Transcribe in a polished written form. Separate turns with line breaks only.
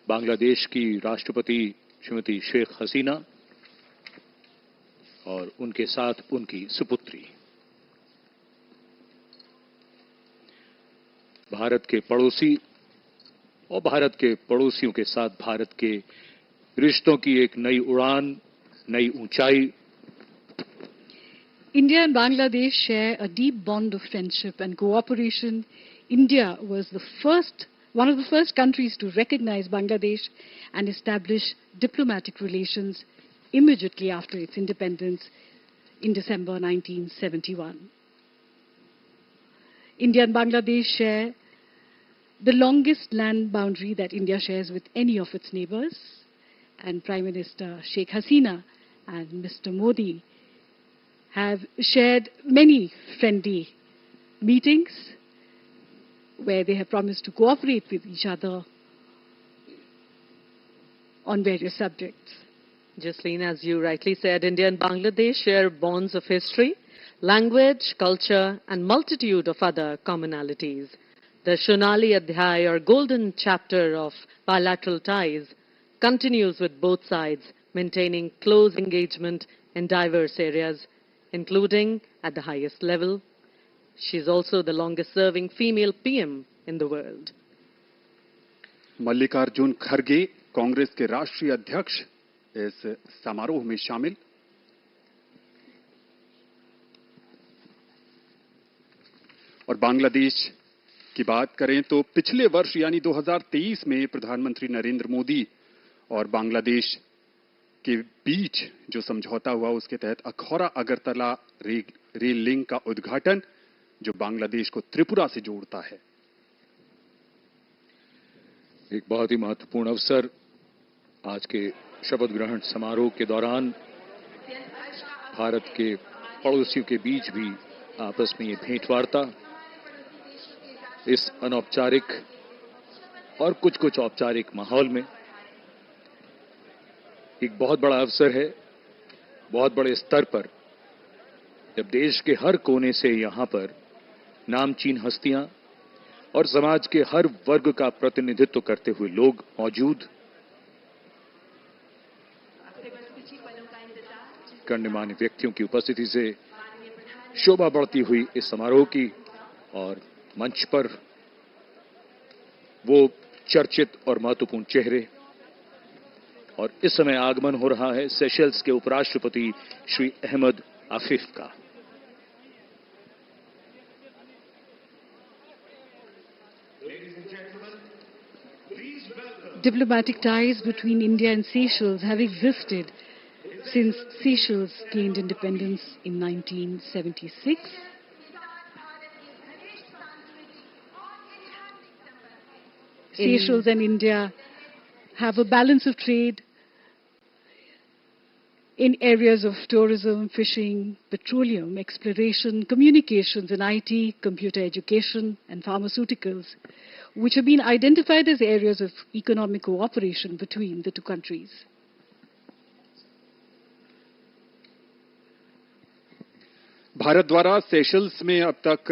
बांग्लादेश की राष्ट्रपति श्रीमती शेख हसीना और उनके साथ उनकी सुपुत्री। भारत के पड़ोसी और भारत के पड़ोसियों के साथ भारत के रिश्तों की एक नई उड़ान, नई ऊंचाई।
India and Bangladesh share a deep bond of friendship and cooperation. India was one of the first countries to recognize Bangladesh and establish diplomatic relations immediately after its independence in December 1971. India and Bangladesh share the longest land boundary that India shares with any of its neighbors, and Prime Minister Sheikh Hasina and Mr. Modi have shared many friendly meetings where they have promised to cooperate with each other on various subjects.
Jasleen, as you rightly said, India and Bangladesh share bonds of history, language, culture, and multitude of other commonalities. The Shonali Adhyay, or golden chapter of bilateral ties, continues with both sides maintaining close engagement in diverse areas, including at the highest level. She is also the longest-serving female PM in the world.
Mallikarjun खड़गे, कांग्रेस के राष्ट्रीय अध्यक्ष, इस समारोह में शामिल। और बांग्लादेश की बात करें तो पिछले वर्ष यानी 2023 में प्रधानमंत्री नरेंद्र मोदी और बांग्लादेश के बीच जो समझौता हुआ, उसके तहत अखौरा अगरतला रेल लिंक का उद्घाटन, जो बांग्लादेश को त्रिपुरा से जोड़ता है।
एक बहुत ही महत्वपूर्ण अवसर। आज के शपथ ग्रहण समारोह के दौरान भारत के पड़ोसियों के बीच भी आपस में ये भेंटवार्ता, इस अनौपचारिक और कुछ औपचारिक माहौल में एक बहुत बड़ा अवसर है। बहुत बड़े स्तर पर जब देश के हर कोने से यहां पर नामचीन हस्तियां और समाज के हर वर्ग का प्रतिनिधित्व करते हुए लोग मौजूद, गण्यमान्य व्यक्तियों की उपस्थिति से शोभा बढ़ती हुई इस समारोह की, और मंच पर वो चर्चित और महत्वपूर्ण चेहरे। और इस समय आगमन हो रहा है सेशल्स के उपराष्ट्रपति श्री अहमद आफिफ का।
Diplomatic ties between India and Seychelles have existed since Seychelles gained independence in 1976. Seychelles and India have a balance of trade in areas of tourism, fishing, petroleum, exploration, communications and IT, computer education and pharmaceuticals, which have been identified as areas of economic cooperation between the two countries.
Bharat द्वारा Seychelles में अब तक